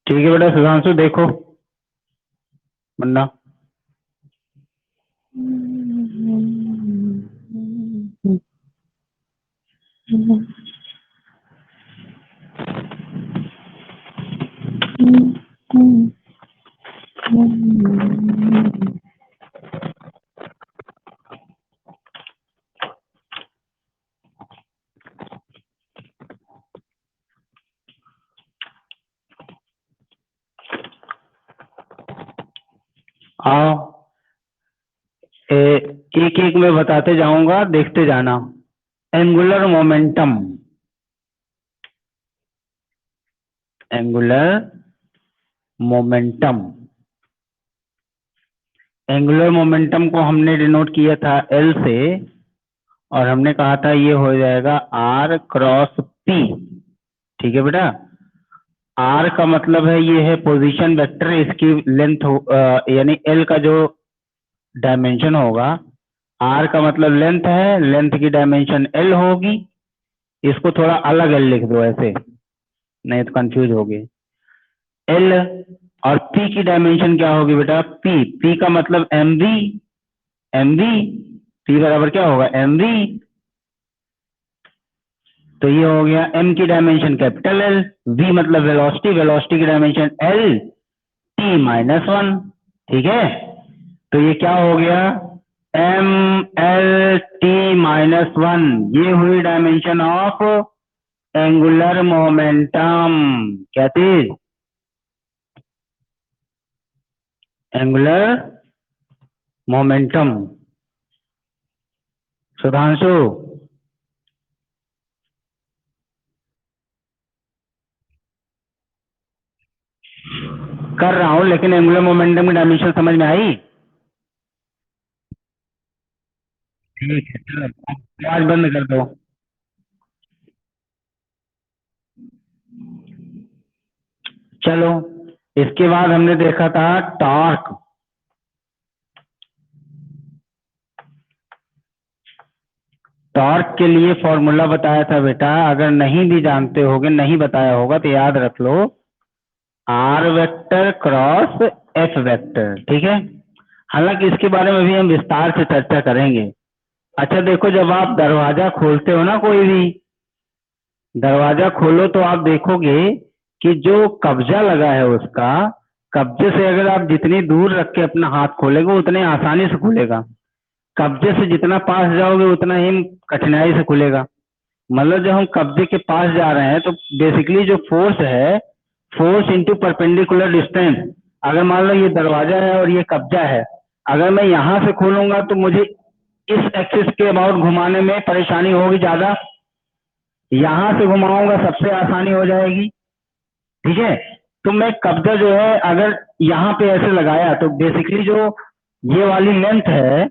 ठीक है बेटा सुधांशु देखो मुन्ना। आओ एक एक में बताते जाऊंगा, देखते जाना। Angular momentum, angular momentum, angular momentum को हमने डिनोट किया था एल से, और हमने कहा था ये हो जाएगा आर क्रॉस पी। ठीक है बेटा, आर का मतलब है ये है पोजीशन वेक्टर, इसकी लेंथ यानी एल का जो डायमेंशन होगा, आर का मतलब लेंथ है, लेंथ की डायमेंशन एल होगी। इसको थोड़ा अलग एल लिख दो ऐसे, नहीं तो कंफ्यूज होगे। एल और पी की डायमेंशन क्या होगी बेटा, पी, पी का मतलब M V, M V, P बराबर क्या होगा एम वी। तो ये हो गया एम की डायमेंशन कैपिटल एल, वी मतलब वेलोसिटी, वेलोसिटी की dimension L, T minus one. ठीक है, तो ये क्या हो गया M L T minus one, ये हुई डायमेंशन ऑफ एंगुलर मोमेंटम। क्या चीज, एंगुलर मोमेंटम। सुधांशु कर रहा हूं, लेकिन एंगुलर मोमेंटम की डायमेंशन समझ में आई। ठीक है चलो, आवाज बंद कर दो। चलो, इसके बाद हमने देखा था टॉर्क। टॉर्क के लिए फॉर्मूला बताया था बेटा, अगर नहीं भी जानते होगे, नहीं बताया होगा तो याद रख लो, R vector cross F vector. ठीक है, हालांकि इसके बारे में भी हम विस्तार से चर्चा करेंगे। अच्छा देखो, जब आप दरवाजा खोलते हो ना, कोई भी दरवाजा खोलो तो आप देखोगे कि जो कब्जा लगा है उसका, कब्जे से अगर आप जितनी दूर रख के अपना हाथ खोलेगे उतने आसानी से खुलेगा, कब्जे से जितना पास जाओगे उतना ही कठिनाई से खुलेगा। मतलब जब हम कब्जे के पास जा रहे हैं तो बेसिकली जो फोर्स है, फोर्स इंटू परपेंडिकुलर डिस्टेंस। अगर मान लो ये दरवाजा है और ये कब्जा है, अगर मैं यहां से खोलूंगा तो मुझे इस एक्सिस के अबाउट घुमाने में परेशानी होगी ज्यादा, यहां से घुमाऊंगा सबसे आसानी हो जाएगी। ठीक है, तो मैं कब्जा जो है अगर यहाँ पे ऐसे लगाया तो बेसिकली जो ये वाली लेंथ है,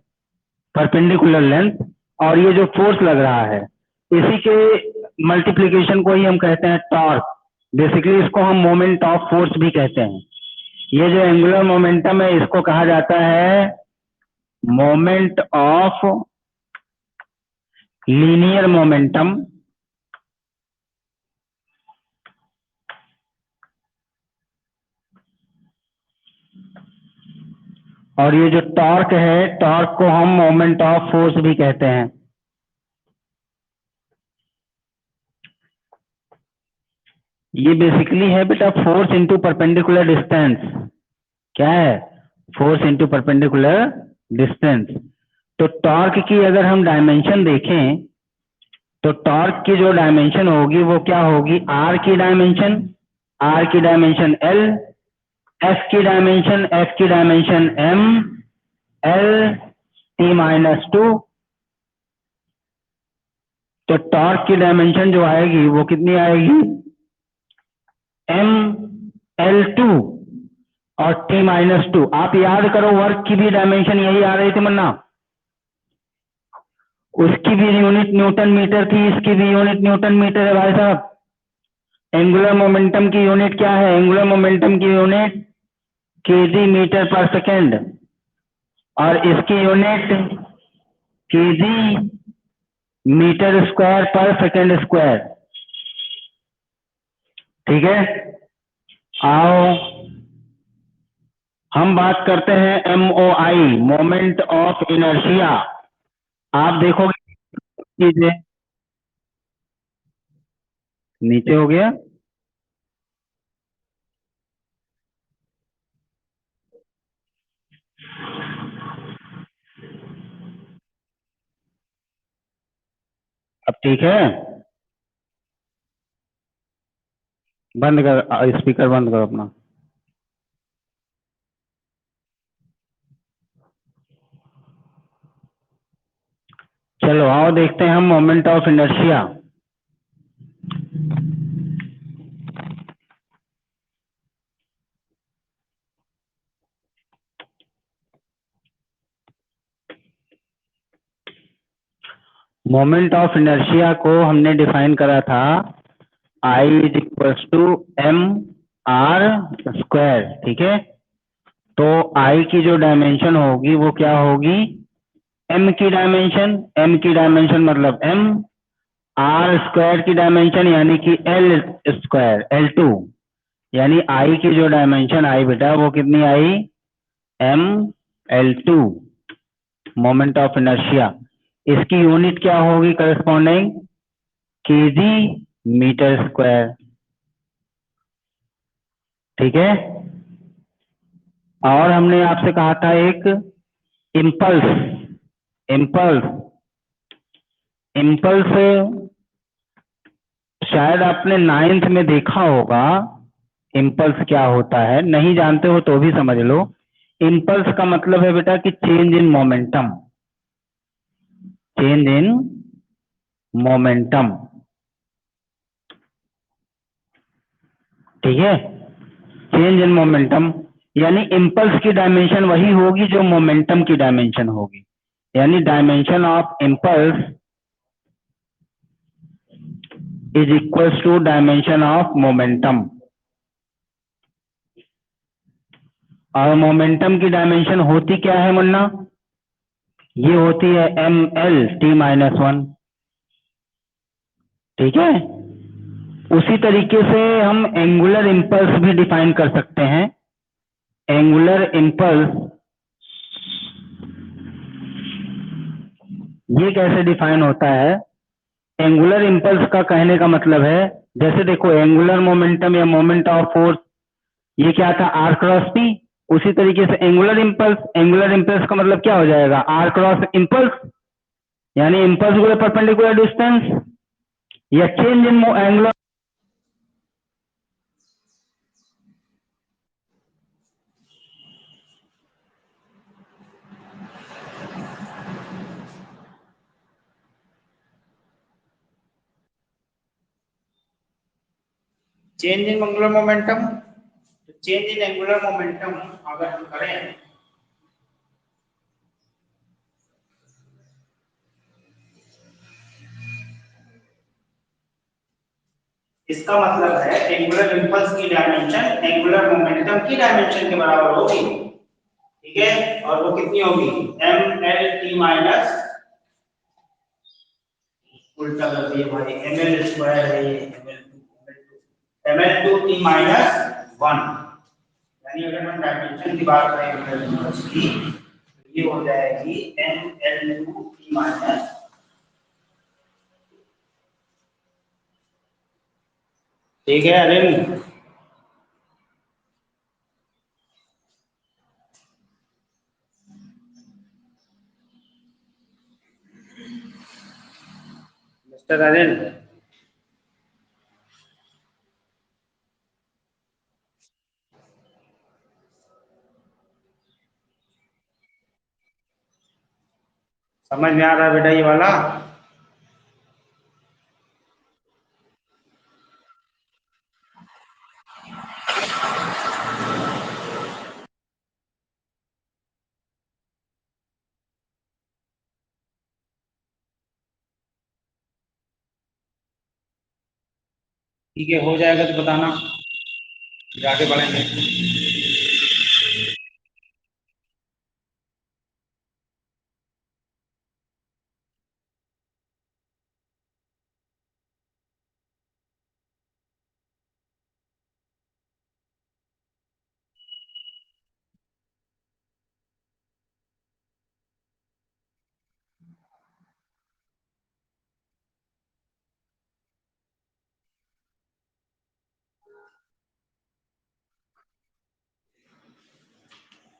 परपेंडिकुलर लेंथ, और ये जो फोर्स लग रहा है, इसी के मल्टीप्लीकेशन को ही हम कहते हैं टॉर्क। बेसिकली इसको हम मोमेंट ऑफ फोर्स भी कहते हैं। ये जो एंगुलर मोमेंटम है इसको कहा जाता है मोमेंट ऑफ लीनियर मोमेंटम, और ये जो टॉर्क है, टॉर्क को हम मोमेंट ऑफ फोर्स भी कहते हैं। ये बेसिकली है बेटा फोर्स इंटू परपेंडिकुलर डिस्टेंस। क्या है, फोर्स इंटू परपेंडिकुलर डिस्टेंस। तो टॉर्क की अगर हम डायमेंशन देखें तो टॉर्क की जो डायमेंशन होगी वो क्या होगी, आर की डायमेंशन, आर की डायमेंशन एल, एफ की डायमेंशन, एफ की dimension M L T minus two. तो टॉर्क की डायमेंशन जो आएगी वो कितनी आएगी, एम एल टू और टी माइनस टू। आप याद करो वर्क की भी डायमेंशन यही आ रही थी मन्ना, उसकी भी यूनिट न्यूटन मीटर थी, इसकी भी यूनिट न्यूटन मीटर है भाई साहब। एंगुलर मोमेंटम की यूनिट क्या है, एंगुलर मोमेंटम की यूनिट केजी मीटर पर सेकेंड, और इसकी यूनिट केजी मीटर स्क्वायर पर सेकेंड स्क्वायर। ठीक है, आओ हम बात करते हैं MOI, मोमेंट ऑफ इनर्शिया। आप देखोगे चीजें नीचे हो गया। अब ठीक है, बंद कर, स्पीकर बंद करो अपना। चलो आओ देखते हैं हम moment of inertia. Moment of inertia को हमने डिफाइन करा था I is equal to mr²। ठीक है, तो I की जो डायमेंशन होगी वो क्या होगी, m की डायमेंशन। m की डायमेंशन मतलब m, r स्क्वायर की डायमेंशन यानी कि l स्क्वायर L2, यानी I की जो डायमेंशन आई बेटा वो कितनी आई, m L2, moment of inertia. इसकी यूनिट क्या होगी करस्पॉन्डिंग, केजी मीटर स्क्वायर। ठीक है, और हमने आपसे कहा था एक इम्पल्स। इम्पल्स इम्पल्स शायद आपने नाइन्थ में देखा होगा। इम्पल्स क्या होता है, नहीं जानते हो तो भी समझ लो। इम्पल्स का मतलब है बेटा कि change in momentum. Change in momentum. ठीक है, चेंज इन मोमेंटम यानी इम्पल्स की डायमेंशन वही होगी जो मोमेंटम की डायमेंशन होगी। यानी dimension of impulse is equals to dimension of momentum. और मोमेंटम की डायमेंशन होती क्या है मुन्ना, ये होती है mL t-1। ठीक है, उसी तरीके से हम एंगुलर इम्पल्स भी डिफाइन कर सकते हैं। एंगुलर इम्पल्स ये कैसे डिफाइन होता है, एंगुलर इम्पल्स का कहने का मतलब है, जैसे देखो एंगुलर मोमेंटम या मोमेंट ऑफ फोर्स ये क्या था, r क्रॉस p। उसी तरीके से एंगुलर इम्पल्स का मतलब क्या हो जाएगा, r क्रॉस इम्पल्स, यानी इम्पल्स को परपेंडिकुलर डिस्टेंस या change in angular. Change in angular momentum, change in angular momentum अगर हम करें, इसका मतलब है एंगुलर इंपल्स की डायमेंशन एंगुलर मोमेंटम की डायमेंशन के बराबर होगी। ठीक है, और वो कितनी होगी, mL t-, उल्टा कर दिए भाई, ml स्क्वायर है ये, ml2 t-1। यानी अगर हम डायमेंशन की बात करें एंगुलर इंपल्स की तो ये हो जाएगी mL2 t-। ठीक है अरिंद, मिस्टर अरिंद, समझ में आ रहा है बेटा ये वाला। ठीक है, हो जाएगा तो बताना, आगे बढ़ेंगे।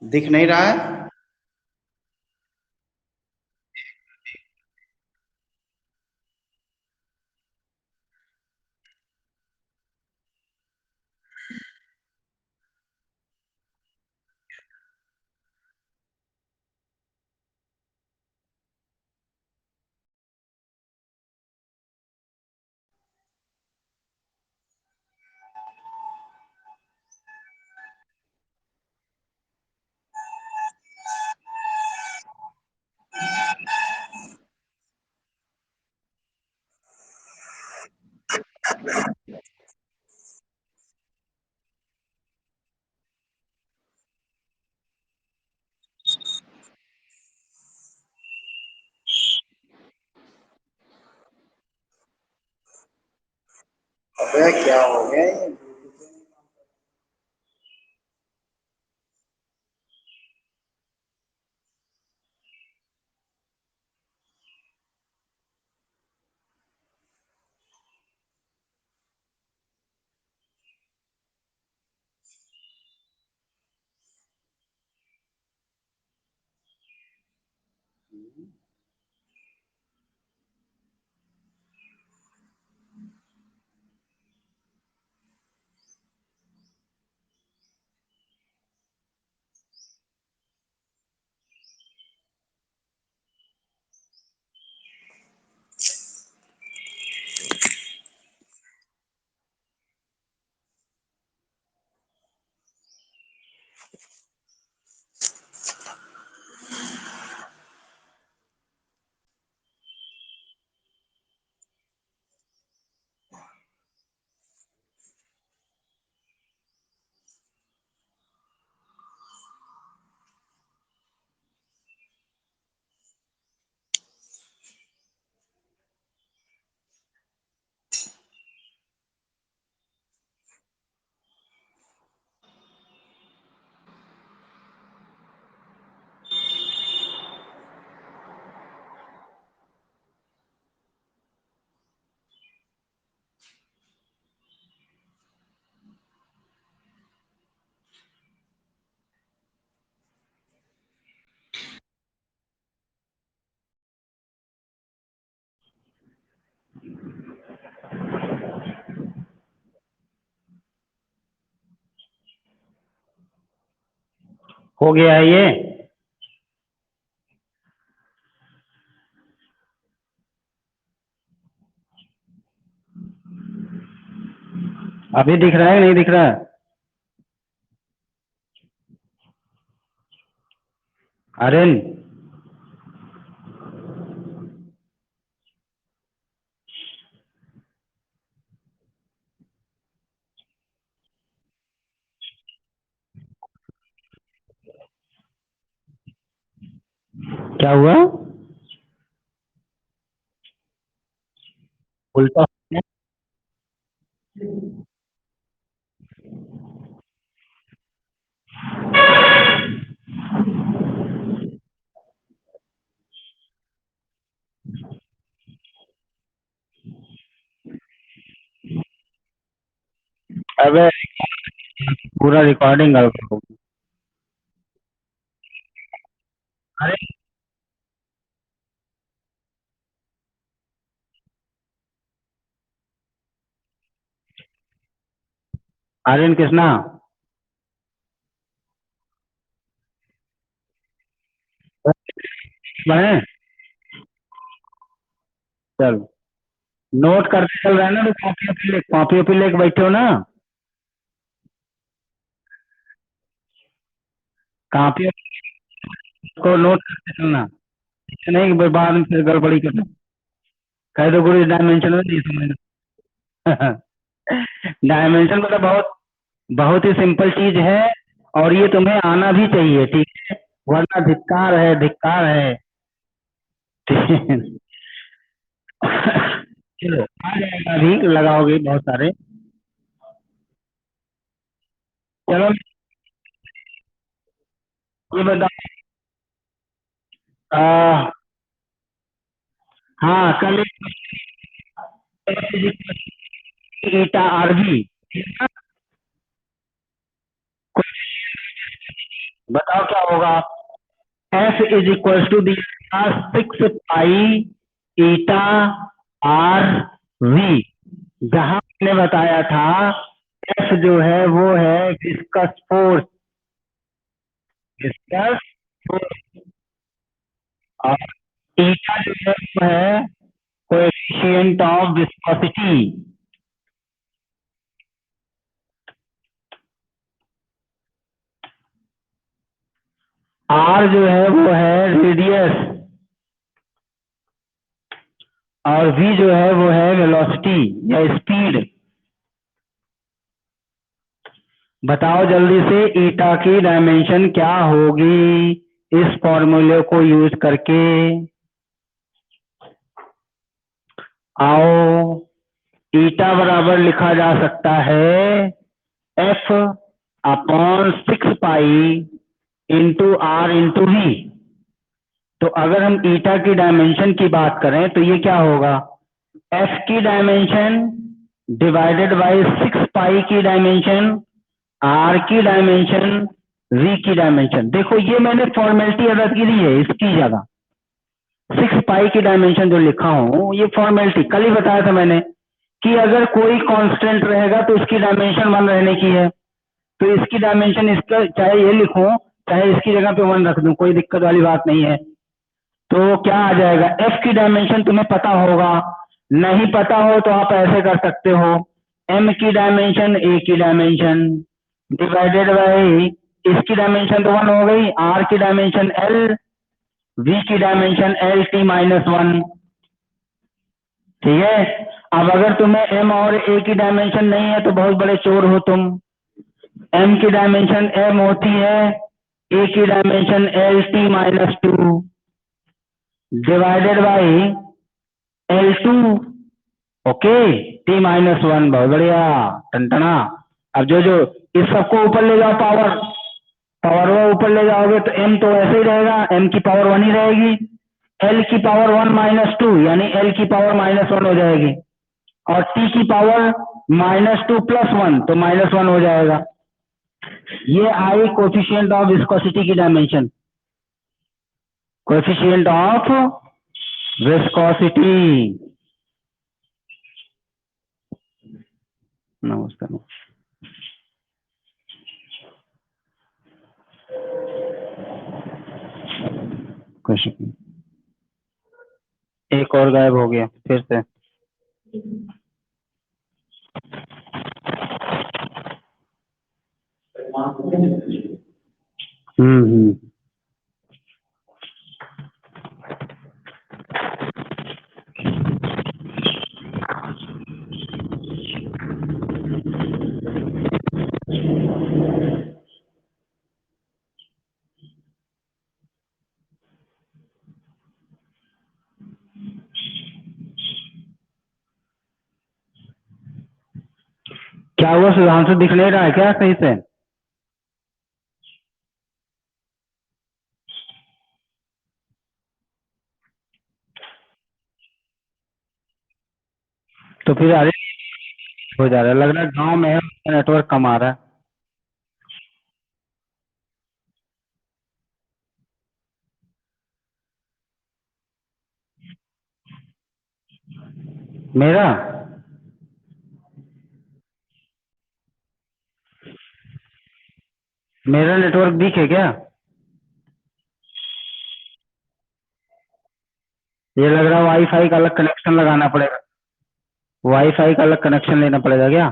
दिख नहीं रहा है? अबे क्या हो गया ये? हो गया है ये? अभी दिख रहा है नहीं दिख रहा है? आर्यन, क्या हुआ? उल्टा? अबे पूरा रिकॉर्डिंग गड़बड़ हो गई। अरे आर्यन कृष्णा, मैं चल नोट करते चल रहा है ना, तो कॉपी वॉपी लेके बैठे हो ना? कॉपी को नोट करते चलना, ऐसे नहीं कि बाद में फिर गड़बड़ी कर कह दो गुरु डायमेंशन में नहीं समझना। डायमेंशन मतलब बहुत बहुत ही सिंपल चीज है, और ये तुम्हें आना भी चाहिए, ठीक है? वरना धिक्कार है, धिक्कार है। चलो आ जाएगा, अभी लगाओगे बहुत सारे। चलो ये बताओ। हाँ कल ईटा आरबी, बताओ क्या होगा। एफ इज इक्वल टू दिया 6 पाई ईटा आर वी, जहां मैंने बताया था एफ जो है वो है विस्कस फोर्स, विस्कस फोर्स, और ईटा जो है वो है कोएफिशिएंट ऑफ विस्कोसिटी। आर जो है वो है रेडियस, और वी जो है वो है वेलोसिटी या स्पीड। बताओ जल्दी से ईटा की डायमेंशन क्या होगी इस फॉर्मूले को यूज करके। आओ, ईटा बराबर लिखा जा सकता है F upon 6 pi into R into V. तो अगर हम ईटा की डायमेंशन की बात करें तो ये क्या होगा, एफ की डायमेंशन डिवाइडेड बाय 6 पाई की डायमेंशन, आर की डायमेंशन, वी की डायमेंशन। देखो ये मैंने फॉर्मेलिटी अदा की दी है इसकी जगह, 6 पाई की डायमेंशन जो लिखा हूं ये फॉर्मेलिटी, कल ही बताया था मैंने कि अगर कोई कांस्टेंट रहेगा तो उसकी डायमेंशन 1 रहने की है। तो इसकी डायमेंशन, इसका चाहे ये लिखूं चाहे इसकी जगह पे 1 रख दूं, कोई दिक्कत वाली बात नहीं है। तो क्या आ जाएगा, एफ की डायमेंशन तुम्हें पता होगा, नहीं पता हो तो आप ऐसे कर सकते हो, एम की डायमेंशन ए की डायमेंशन डिवाइडेड बाई, इसकी डायमेंशन तो 1 हो गई, आर की डायमेंशन एल, वी की डायमेंशन एल टी माइनस 1। ठीक है। अब अगर तुम्हें एम और ए की डायमेंशन नहीं है तो बहुत बड़े चोर हो तुम। एम की डायमेंशन एम होती है, ए की dimension L T minus 2 divided by L two, okay, T minus 1। बहुत बढ़िया, टनटना। अब जो जो इस सबको ऊपर ले जाओ, पावर पावर वो ऊपर ले जाओगे तो एम तो ऐसे ही रहेगा, एम की पावर 1 ही रहेगी, एल की पावर 1 माइनस 2 यानी एल की पावर माइनस 1 हो जाएगी, और टी की पावर -2 प्लस 1 तो -1 हो जाएगा। ये आई कोफिशिएंट ऑफ विस्कोसिटी की डायमेंशन, कोफिशिएंट ऑफ विस्कोसिटी। नमस्ते नमस्ते। क्वेश्चन एक और गायब हो गया फिर से। हम्म। क्या हुआ, सुधांशु दिख नहीं रहा है क्या सही से? तो फिर अरे हो जा रहा है, लग रहा है गांव में है, नेटवर्क कम आ रहा है। मेरा मेरा नेटवर्क वीक है क्या? ये लग रहा है वाईफाई का अलग कनेक्शन लगाना पड़ेगा, वाईफाई का अलग कनेक्शन लेना पड़ेगा क्या?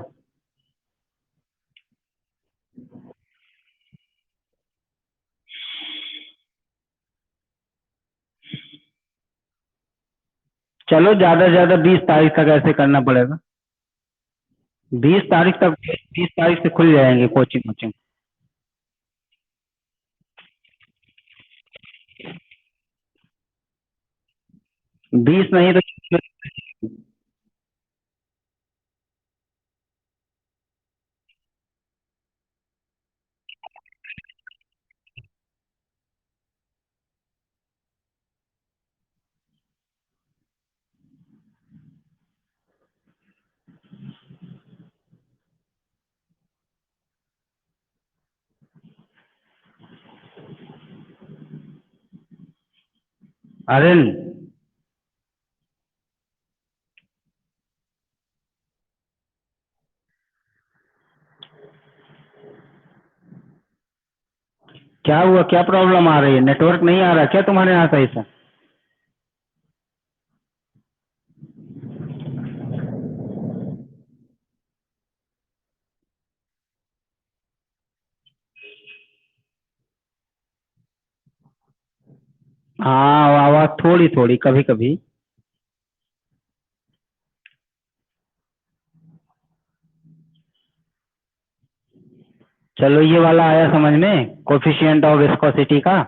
चलो ज्यादा से ज्यादा 20 तारीख तक ऐसे करना पड़ेगा। 20 तारीख तक, 20 तारीख से खुल जाएंगे कोचिंग कोचिंग। 20 नहीं तो अरिन, क्या हुआ? क्या प्रॉब्लम आ रही है? नेटवर्क नहीं आ रहा क्या तुम्हारे यहाँ सही से? हाँ, आवाज थोड़ी थोड़ी कभी कभी। चलो, ये वाला आया समझ में, कोफिशिएंट ऑफ विस्कोसिटी का।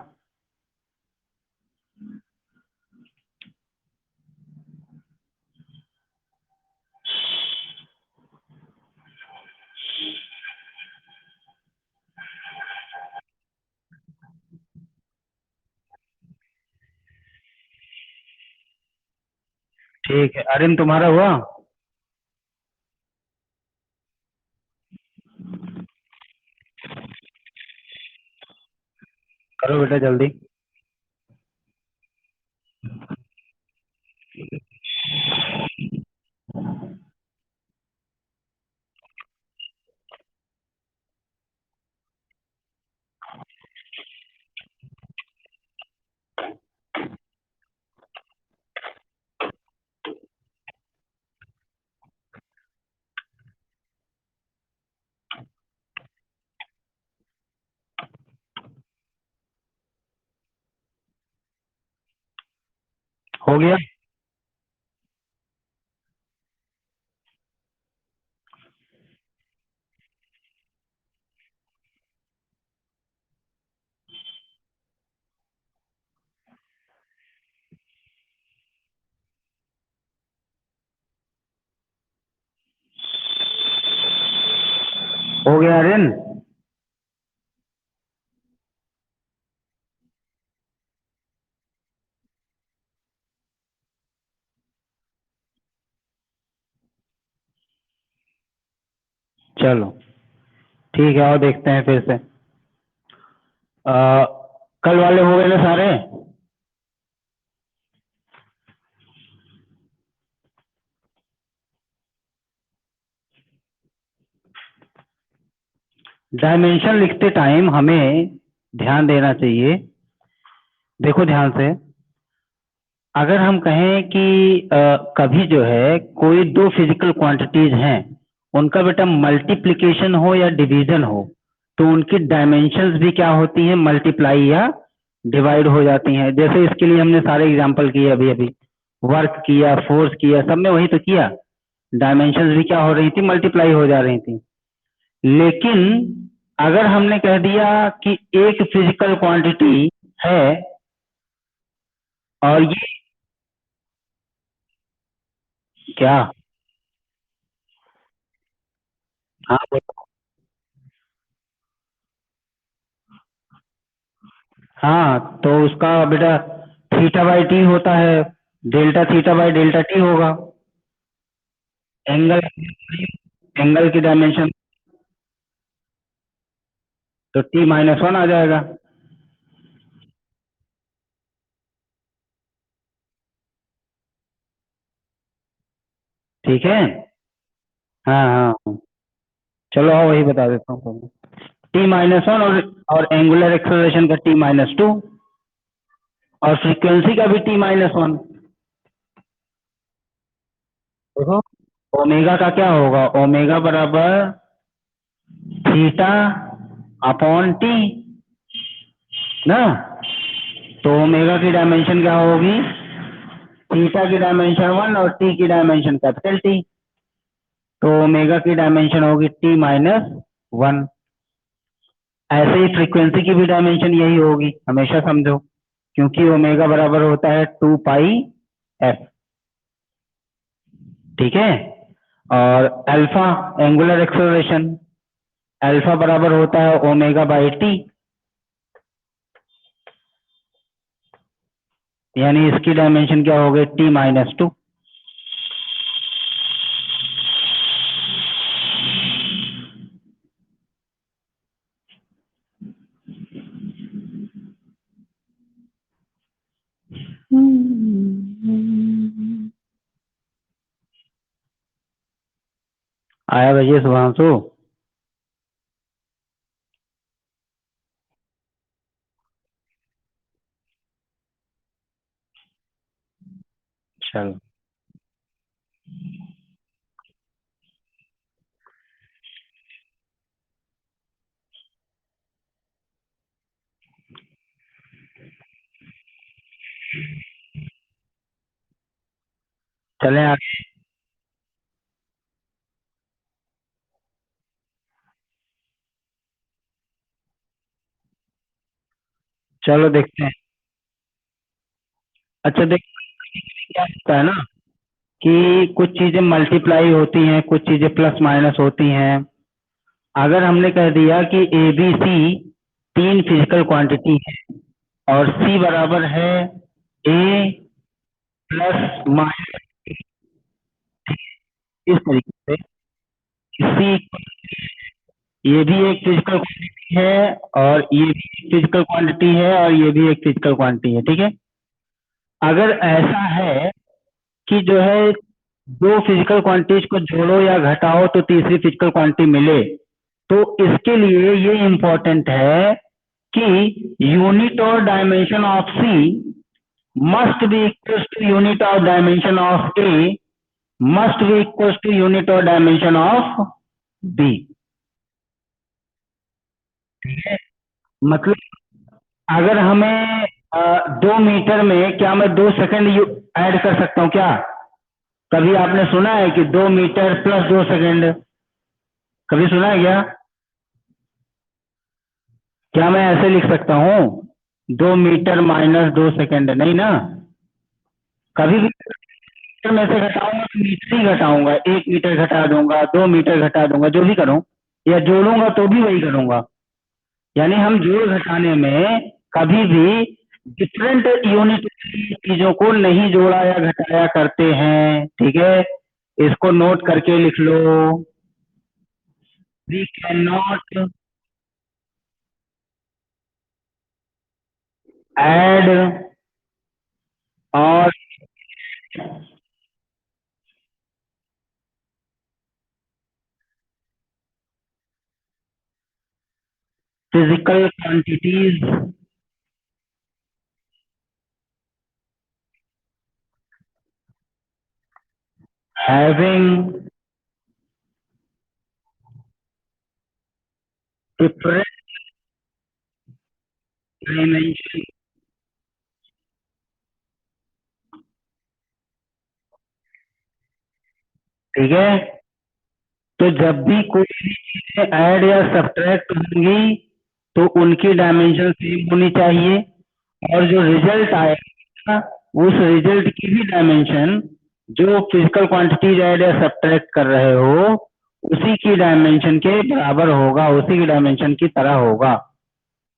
ठीक है, अरिन तुम्हारा हुआ? करो बेटा जल्दी। हो गया? हो गया अरिन? चलो ठीक है, और देखते हैं फिर से। कल वाले हो गए ना सारे? डायमेंशन लिखते टाइम हमें ध्यान देना चाहिए। देखो ध्यान से, अगर हम कहें कि कभी जो है कोई दो फिजिकल क्वांटिटीज हैं, उनका बेटा मल्टीप्लिकेशन हो या डिवीजन हो, तो उनकी डायमेंशंस भी क्या होती हैं? मल्टीप्लाई या डिवाइड हो जाती हैं। जैसे इसके लिए हमने सारे एग्जांपल किए अभी अभी, वर्क किया, फोर्स किया, सब में वही तो किया। डायमेंशंस भी क्या हो रही थी? मल्टीप्लाई हो जा रही थी। लेकिन अगर हमने कह दिया कि एक फिजिकल क्वांटिटी है और ये क्या? हाँ बोलो। हाँ, तो उसका बेटा थीटा बाई टी होता है, delta theta by delta T होगा। एंगल, एंगल की डायमेंशन तो टी माइनस वन आ जाएगा। ठीक है। हाँ हाँ हाँ। चलो आओ, वही बता देता हूँ। टी माइनस वन, और एंगुलर एक्सेलरेशन का टी माइनस टू, और फ्रीक्वेंसी का भी टी माइनस वन। देखो, ओमेगा का क्या होगा? ओमेगा बराबर थीटा अपॉन टी ना। तो ओमेगा की डायमेंशन क्या होगी? थीटा की डायमेंशन वन और टी की डायमेंशन कैपिटल टी। तो ओमेगा की डायमेंशन होगी टी माइनस वन। ऐसे ही फ्रीक्वेंसी की भी डायमेंशन यही होगी, हमेशा समझो, क्योंकि ओमेगा बराबर होता है टू पाई एफ। ठीक है। और अल्फा, एंगुलर एक्सेलरेशन, अल्फा बराबर होता है ओमेगा बाई टी, यानी इसकी डायमेंशन क्या हो गई? T minus to. आया भैया सुभांशु? चलो चलें आगे। चलो देखते हैं। अच्छा देखो, क्या होता है ना कि कुछ चीजें मल्टीप्लाई होती हैं, कुछ चीजें प्लस माइनस होती हैं। अगर हमने कह दिया कि ए बी सी तीन फिजिकल क्वांटिटी है और सी बराबर है ए प्लस माइनस, इस तरीके से सी, ये भी एक फिजिकल क्वांटिटी है और ये भी एक फिजिकल क्वांटिटी है और ये भी एक फिजिकल क्वांटिटी है, ठीक है। अगर ऐसा है कि जो है दो फिजिकल क्वांटिटीज को जोड़ो या घटाओ तो तीसरी फिजिकल क्वांटिटी मिले, तो इसके लिए ये इम्पोर्टेंट है कि यूनिट और dimension of C must be equal to unit और dimension of A must be equal to unit और डायमेंशन ऑफ बी। ठीक है, मतलब अगर हमें 2 मीटर में क्या मैं 2 सेकंड ऐड कर सकता हूँ क्या? कभी आपने सुना है कि 2 मीटर प्लस 2 सेकंड? कभी सुना है क्या? क्या मैं ऐसे लिख सकता हूँ 2 मीटर माइनस 2 सेकंड? नहीं ना। कभी भी मीटर में से घटाऊंगा तो मीटर ही घटाऊंगा, 1 मीटर घटा दूंगा, 2 मीटर घटा दूंगा, जो भी करूं, या जोड़ूंगा तो भी वही करूंगा। यानी हम जोड़ घटाने में कभी भी डिफरेंट यूनिट चीजों को नहीं जोड़ा या घटाया करते हैं, ठीक है। इसको नोट करके लिख लो। वी कैन नॉट ऐड और physical quantities having different dimension. ठीक है, तो जब भी कोई भी चीजें ऐड या सब्ट्रैक्ट होंगी तो उनकी डायमेंशन सेम होनी चाहिए, और जो रिजल्ट आएगा उस रिजल्ट की भी डायमेंशन जो फिजिकल क्वांटिटीज ऐड या सब्ट्रैक्ट कर रहे हो उसी की डायमेंशन के बराबर होगा, उसी की डायमेंशन की तरह होगा।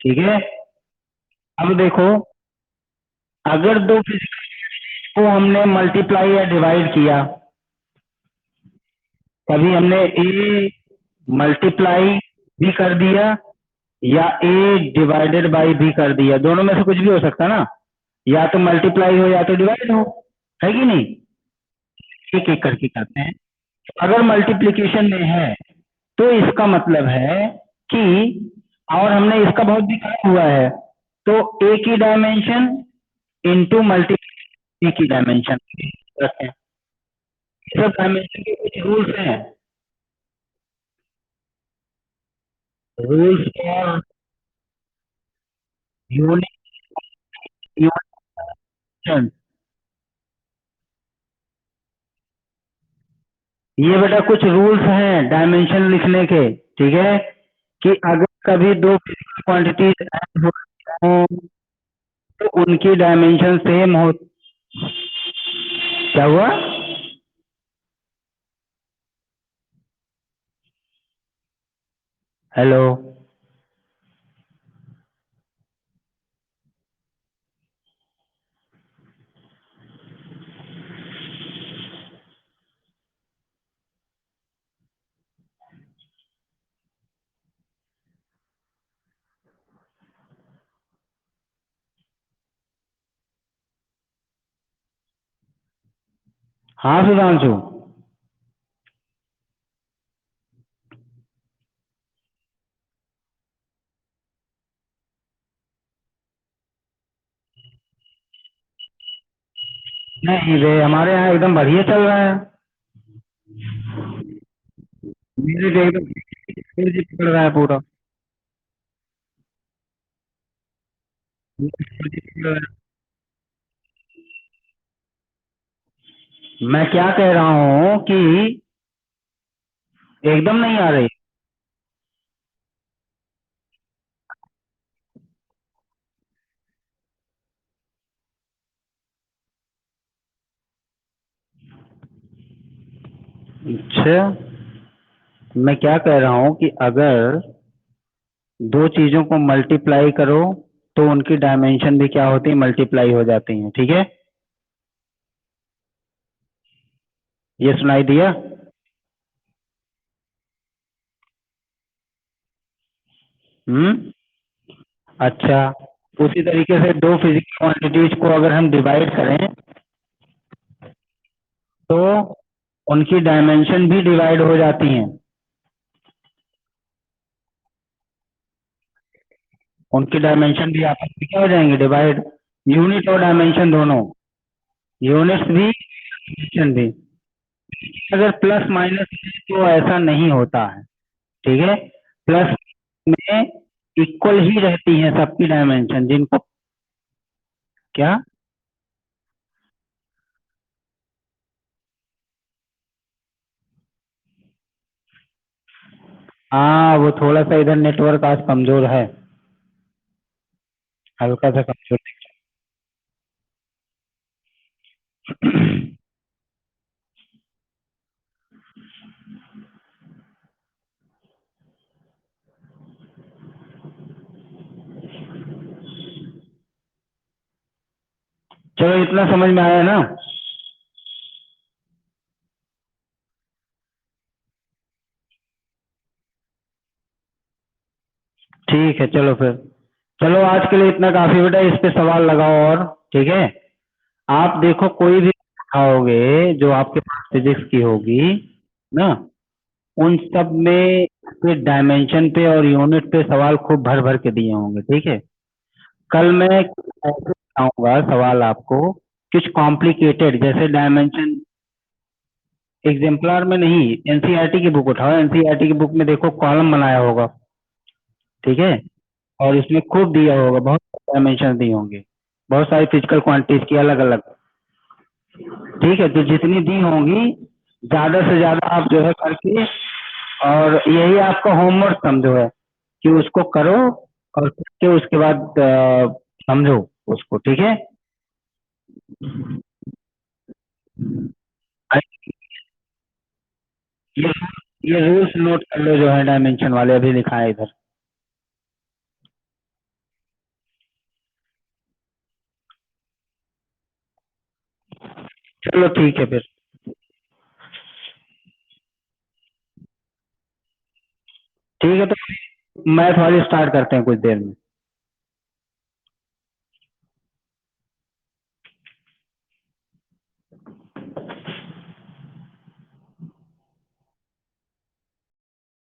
ठीक है, अब देखो, अगर दो फिजिकल को हमने मल्टीप्लाई या डिवाइड किया, कभी हमने ए मल्टीप्लाई भी कर दिया या ए डिवाइडेड बाई भी कर दिया, दोनों में से कुछ भी हो सकता ना, या तो मल्टीप्लाई हो या तो डिवाइड हो, है कि नहीं। एक एक करके करते हैं। अगर मल्टीप्लिकेशन में है तो इसका मतलब है कि, और हमने इसका बहुत दिखाया हुआ है, तो ए की डायमेंशन इंटू मल्टीप्लाई की डायमेंशन रखते हैं। सब डायमेंशन के कुछ रूल्स हैं, रूल्स फॉर यूनिट। ये बेटा कुछ रूल्स हैं डायमेंशन लिखने के, ठीक है, कि अगर कभी दो फिजिकल क्वांटिटीज ऐड हो तो उनकी डायमेंशन सेम हो। क्या हुआ? हेलो? हाँ सुधांशु। नहीं रे, हमारे यहाँ एकदम बढ़िया चल रहा है। मेरे तो एकदम 4G पकड़ रहा है पूरा। 4G पकड़ रहा है। मैं क्या कह रहा हूँ कि एकदम नहीं आ रही। अच्छा, मैं क्या कह रहा हूँ कि अगर दो चीजों को मल्टीप्लाई करो तो उनकी डायमेंशन भी क्या होती है, मल्टीप्लाई हो जाती हैं। ठीक है, ये सुनाई दिया? हम्म। अच्छा, उसी तरीके से दो फिजिकल क्वांटिटीज को अगर हम डिवाइड करें तो उनकी डायमेंशन भी डिवाइड हो जाती हैं। उनकी डायमेंशन भी आपस में क्या हो जाएंगे, डिवाइड। यूनिट और डायमेंशन दोनों, यूनिट्स भी डायमेंशन भी। अगर प्लस माइनस है तो ऐसा नहीं होता है। ठीक है, प्लस में इक्वल ही रहती हैं सबकी डायमेंशन, जिनको क्या। हाँ, वो थोड़ा सा इधर नेटवर्क आज कमजोर है, हल्का सा कमजोर। चलो, इतना समझ में आया ना? ठीक है, चलो फिर। चलो, आज के लिए इतना काफी बेटा, इस पे सवाल लगाओ और। ठीक है, आप देखो कोई भी उठाओगे जो आपके पास फिजिक्स की होगी ना, उन सब में के डायमेंशन पे और यूनिट पे सवाल खूब भर भर के दिए होंगे। ठीक है, कल मैं ऐसे बताऊंगा सवाल आपको, कुछ कॉम्प्लिकेटेड, जैसे डायमेंशन। एग्जाम्पलर में नहीं, एनसीईआरटी की बुक उठाओ, एनसीईआरटी की बुक में देखो कॉलम बनाया होगा। ठीक है, और इसमें खूब दिया होगा, बहुत डायमेंशन दिए होंगे, बहुत सारी फिजिकल क्वांटिटीज की अलग अलग। ठीक है, तो जितनी दी होंगी ज्यादा से ज्यादा आप जो है करके, और यही आपका होमवर्क समझो है कि उसको करो, और करके उसके बाद समझो उसको। ठीक है, ये ये रूल्स नोट कर लो जो है डायमेंशन वाले, अभी लिखा है इधर। चलो ठीक है फिर। ठीक है, तो मैथ वाली स्टार्ट करते हैं कुछ देर में।